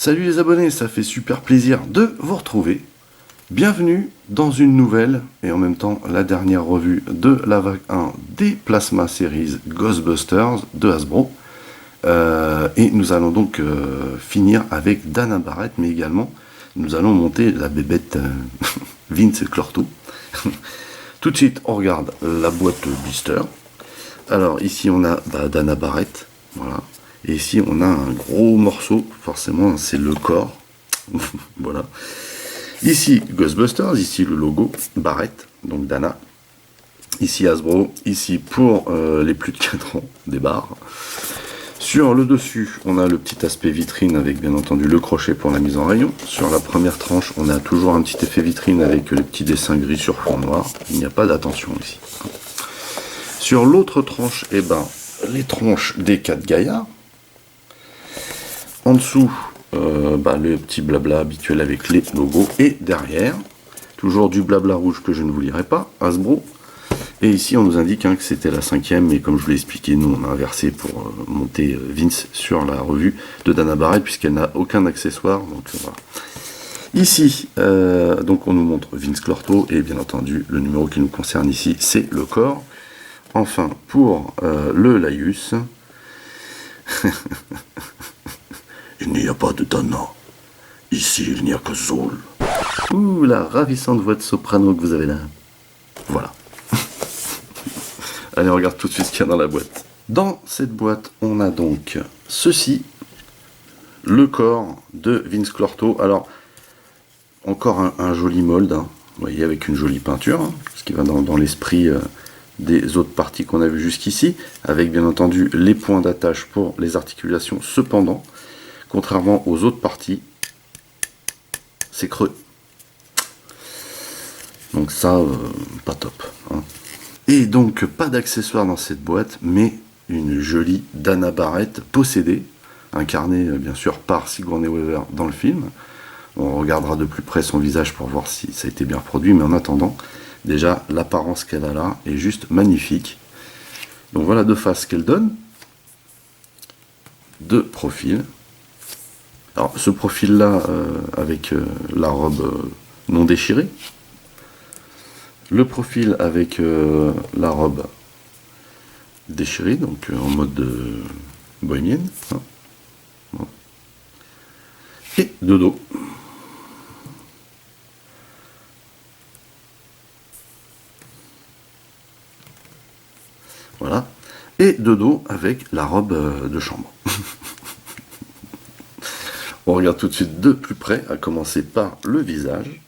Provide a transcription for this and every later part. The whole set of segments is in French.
Salut les abonnés, ça fait super plaisir de vous retrouver. Bienvenue dans une nouvelle et en même temps la dernière revue de la vague 1 des Plasma Series Ghostbusters de Hasbro. Et nous allons donc finir avec Dana Barrett, mais également nous allons monter la bébête Vince Clorto. Tout de suite, on regarde la boîte blister. Alors ici on a Dana Barrett, voilà. Et ici on a un gros morceau, forcément c'est le corps. Voilà. Ici Ghostbusters, ici le logo Barrett, donc Dana. Ici Hasbro, ici pour les plus de 4 ans, des barres. Sur le dessus, on a le petit aspect vitrine avec bien entendu le crochet pour la mise en rayon. Sur la première tranche, on a toujours un petit effet vitrine avec les petits dessins gris sur fond noir. Il n'y a pas d'attention ici. Sur l'autre tranche, les tronches des 4 gaillards. En dessous, le petit blabla habituel avec les logos. Et derrière, toujours du blabla rouge que je ne vous lirai pas, Hasbro. Et ici, on nous indique que c'était la 5e, mais comme je vous l'ai expliqué, nous, on a inversé pour monter Vince sur la revue de Dana Barrett, puisqu'elle n'a aucun accessoire. Donc, voilà. Ici, donc on nous montre Vince Clorto, et bien entendu, le numéro qui nous concerne ici, c'est le corps. Enfin, pour le laïus, il n'y a pas de Dana. Ici, il n'y a que Zol. Ouh, la ravissante voix de soprano que vous avez là. Voilà. Allez, on regarde tout de suite ce qu'il y a dans la boîte. Dans cette boîte, on a donc ceci. Le corps de Vince Clorto. Alors, encore un joli mold, hein. Vous voyez, avec une jolie peinture, hein, ce qui va dans l'esprit des autres parties qu'on a vues jusqu'ici, avec bien entendu les points d'attache pour les articulations. Cependant, contrairement aux autres parties, c'est creux. Donc ça, pas top. Hein. Et donc, pas d'accessoires dans cette boîte, mais une jolie Dana Barrett possédée, incarnée bien sûr par Sigourney Weaver dans le film. On regardera de plus près son visage pour voir si ça a été bien reproduit, mais en attendant, déjà, l'apparence qu'elle a là est juste magnifique. Donc voilà de face qu'elle donne. De profil. Alors ce profil-là, avec la robe non déchirée. Le profil avec la robe déchirée, donc en mode bohémienne. Hein. Bon. Et de dos. Voilà. Et de dos avec la robe de chambre. On regarde tout de suite de plus près, à commencer par le visage.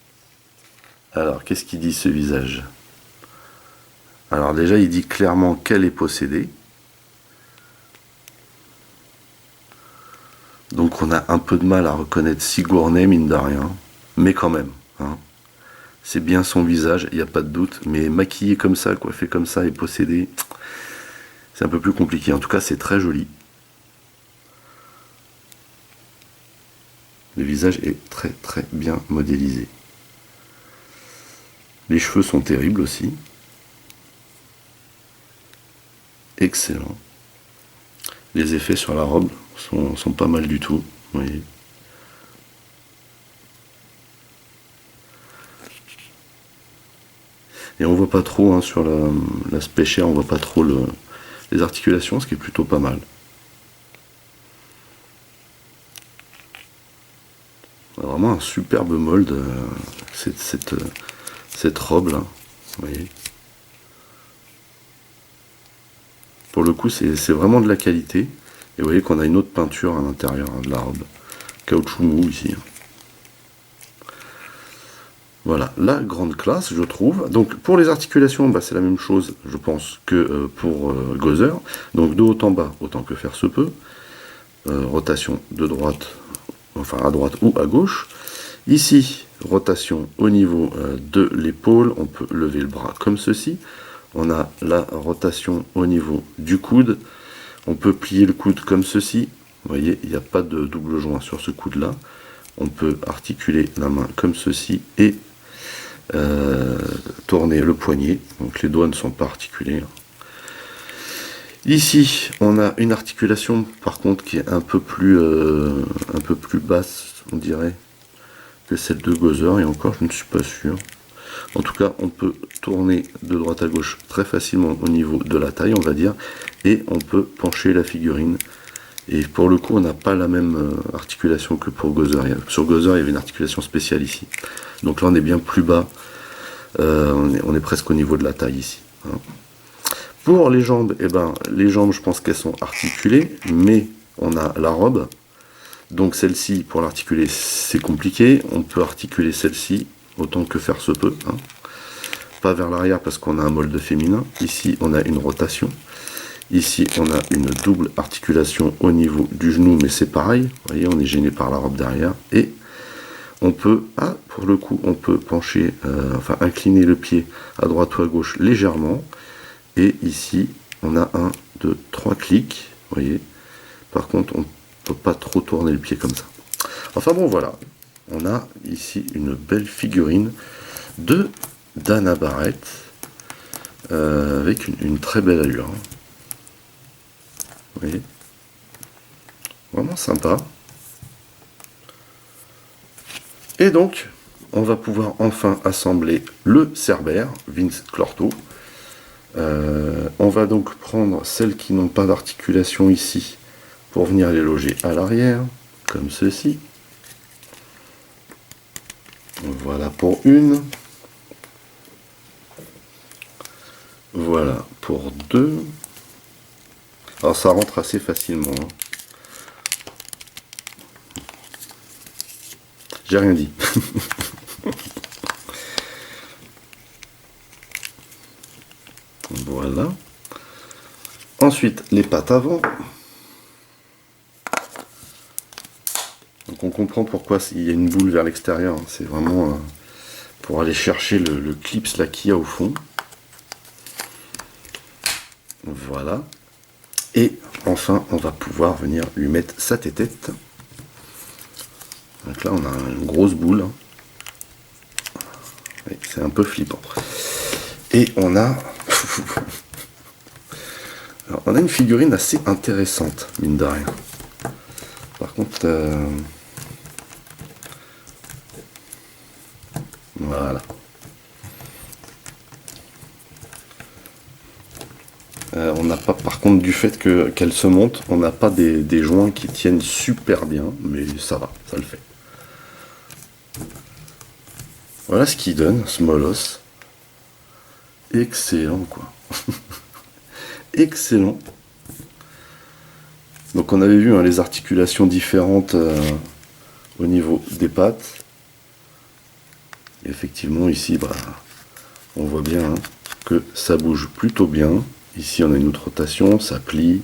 Alors, qu'est-ce qu'il dit ce visage? Alors déjà, il dit clairement qu'elle est possédée. Donc on a un peu de mal à reconnaître Sigourney, mine de rien. Mais quand même. Hein. C'est bien son visage, il n'y a pas de doute. Mais maquillé comme ça, coiffé comme ça et possédé, c'est un peu plus compliqué. En tout cas, c'est très joli. Le visage est très très bien modélisé. Les cheveux sont terribles aussi. Excellent. Les effets sur la robe sont pas mal du tout. Vous voyez. Et on voit pas trop hein, sur l'aspect chair, on voit pas trop les articulations, ce qui est plutôt pas mal. Vraiment un superbe mold, cette robe là. Vous voyez. Pour le coup, c'est vraiment de la qualité. Et vous voyez qu'on a une autre peinture à l'intérieur hein, de la robe. Caoutchouc mou ici. Voilà, la grande classe, je trouve. Donc, pour les articulations, c'est la même chose, je pense, que pour Gozer. Donc, de haut en bas, autant que faire se peut. Rotation de droite, enfin à droite ou à gauche. Ici, rotation au niveau de l'épaule. On peut lever le bras comme ceci. On a la rotation au niveau du coude. On peut plier le coude comme ceci. Vous voyez, il n'y a pas de double joint sur ce coude-là. On peut articuler la main comme ceci et tourner le poignet. Donc les doigts ne sont pas articulés. Ici, on a une articulation par contre qui est un peu plus basse, on dirait, que celle de Gozer, et encore je ne suis pas sûr. En tout cas, on peut tourner de droite à gauche très facilement au niveau de la taille, on va dire, et on peut pencher la figurine. Et pour le coup, on n'a pas la même articulation que pour Gozer. Sur Gozer, il y avait une articulation spéciale ici. Donc là, on est bien plus bas. On est presque au niveau de la taille ici. Hein. Pour les jambes, les jambes, je pense qu'elles sont articulées, mais on a la robe. Donc celle-ci, pour l'articuler, c'est compliqué. On peut articuler celle-ci autant que faire se peut. Hein. Pas vers l'arrière parce qu'on a un molde féminin. Ici, on a une rotation. Ici, on a une double articulation au niveau du genou, mais c'est pareil. Vous voyez, on est gêné par la robe derrière. Et on peut, pour le coup, on peut pencher, incliner le pied à droite ou à gauche légèrement. Et ici, on a 1, 2, 3 clics. Vous voyez. Par contre, on ne peut pas trop tourner le pied comme ça. Enfin bon, voilà. On a ici une belle figurine de Dana Barrett avec une très belle allure. Vous voyez, vraiment sympa. Et donc, on va pouvoir enfin assembler le Cerbère Vince Clorto. On va donc prendre celles qui n'ont pas d'articulation ici pour venir les loger à l'arrière, comme ceci. Voilà pour une. Voilà pour deux. Alors ça rentre assez facilement. Hein. J'ai rien dit. Voilà. Ensuite, les pattes avant. Donc on comprend pourquoi il y a une boule vers l'extérieur. Hein. C'est vraiment pour aller chercher le clips là qu'il y a au fond. Voilà. Et enfin, on va pouvoir venir lui mettre sa tête. Donc là, on a une grosse boule. C'est un peu flippant. Et on a... Alors, on a une figurine assez intéressante, mine de rien. Par contre... Voilà. On n'a pas, par contre, du fait qu'elle se monte, on n'a pas des joints qui tiennent super bien, mais ça va, ça le fait. Voilà ce qu'il donne, ce molosse. Excellent, quoi. Excellent. Donc on avait vu hein, les articulations différentes au niveau des pattes. Et effectivement, ici, on voit bien hein, que ça bouge plutôt bien. Ici, on a une autre rotation, ça plie.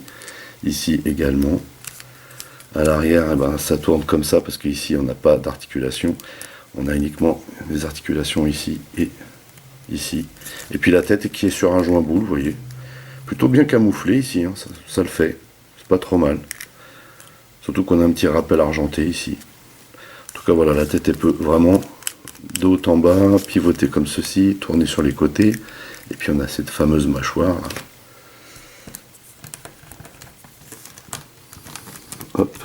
Ici également. À l'arrière, ça tourne comme ça parce qu'ici, on n'a pas d'articulation. On a uniquement des articulations ici et ici. Et puis la tête qui est sur un joint boule, vous voyez. Plutôt bien camouflé ici, hein, ça le fait. C'est pas trop mal. Surtout qu'on a un petit rappel argenté ici. En tout cas, voilà, la tête, elle peut vraiment de haut en bas, pivoter comme ceci, tourner sur les côtés. Et puis on a cette fameuse mâchoire. Hop.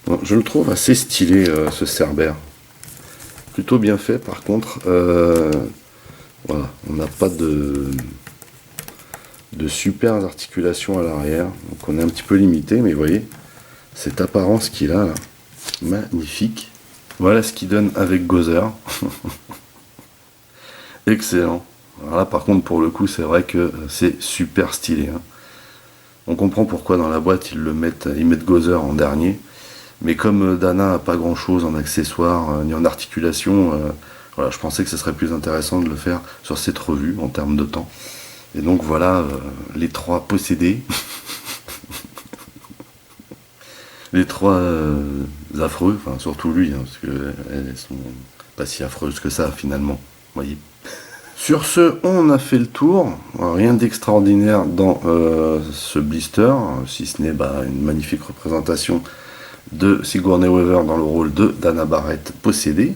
Bon, je le trouve assez stylé ce Cerbère. Plutôt bien fait par contre. Voilà, on n'a pas de super articulation à l'arrière. Donc on est un petit peu limité, mais vous voyez, cette apparence qu'il a là, magnifique. Voilà ce qu'il donne avec Gozer. Excellent. Alors là par contre pour le coup c'est vrai que c'est super stylé. Hein. On comprend pourquoi dans la boîte ils mettent Gozer en dernier. Mais comme Dana n'a pas grand chose en accessoires ni en articulation, voilà, je pensais que ce serait plus intéressant de le faire sur cette revue en termes de temps. Et donc voilà les trois possédés. Les trois affreux, enfin surtout lui, hein, parce qu'elles sont pas si affreuses que ça finalement. Vous voyez. Sur ce, on a fait le tour. Rien d'extraordinaire dans ce blister, si ce n'est une magnifique représentation de Sigourney Weaver dans le rôle de Dana Barrett possédée.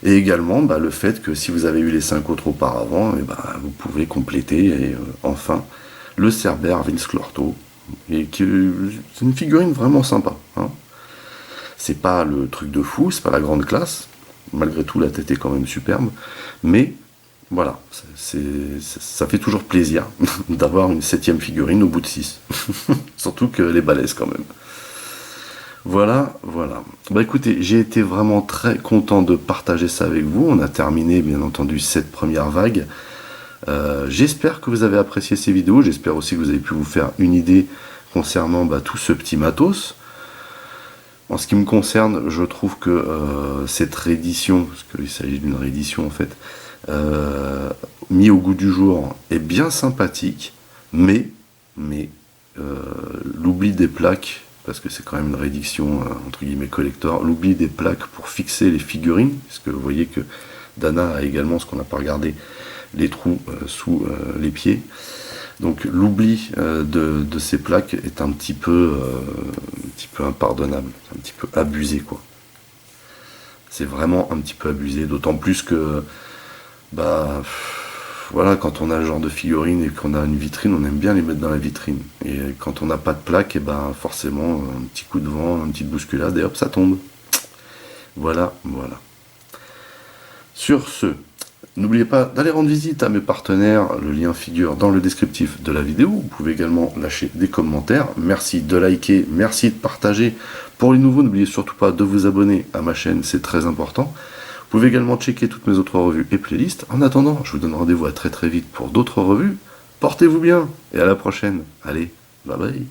Et également le fait que si vous avez eu les 5 autres auparavant, vous pouvez compléter enfin le Cerbère Vince Clorto. Et c'est une figurine vraiment sympa. Hein. C'est pas le truc de fou, c'est pas la grande classe. Malgré tout, la tête est quand même superbe. Mais voilà, ça fait toujours plaisir d'avoir une 7ème figurine au bout de 6. Surtout qu'elle est balèze quand même. Voilà. Écoutez, j'ai été vraiment très content de partager ça avec vous. On a terminé, bien entendu, cette première vague. J'espère que vous avez apprécié ces vidéos. J'espère aussi que vous avez pu vous faire une idée concernant tout ce petit matos. En ce qui me concerne, je trouve que cette réédition, parce qu'il s'agit d'une réédition en fait, mis au goût du jour est bien sympathique, mais l'oubli des plaques, parce que c'est quand même une réédition entre guillemets collector, l'oubli des plaques pour fixer les figurines, parce que vous voyez que Dana a également, ce qu'on n'a pas regardé, les trous sous les pieds. Donc l'oubli de ces plaques est un petit peu impardonnable, un petit peu abusé quoi. C'est vraiment un petit peu abusé, d'autant plus que voilà, quand on a le genre de figurine et qu'on a une vitrine, on aime bien les mettre dans la vitrine. Et quand on n'a pas de plaque, forcément un petit coup de vent, une petite bousculade et hop ça tombe. Voilà. Sur ce, n'oubliez pas d'aller rendre visite à mes partenaires, le lien figure dans le descriptif de la vidéo. Vous pouvez également lâcher des commentaires. Merci de liker, merci de partager. Pour les nouveaux, n'oubliez surtout pas de vous abonner à ma chaîne, c'est très important. Vous pouvez également checker toutes mes autres revues et playlists. En attendant, je vous donne rendez-vous à très vite pour d'autres revues. Portez-vous bien et à la prochaine. Allez, bye bye.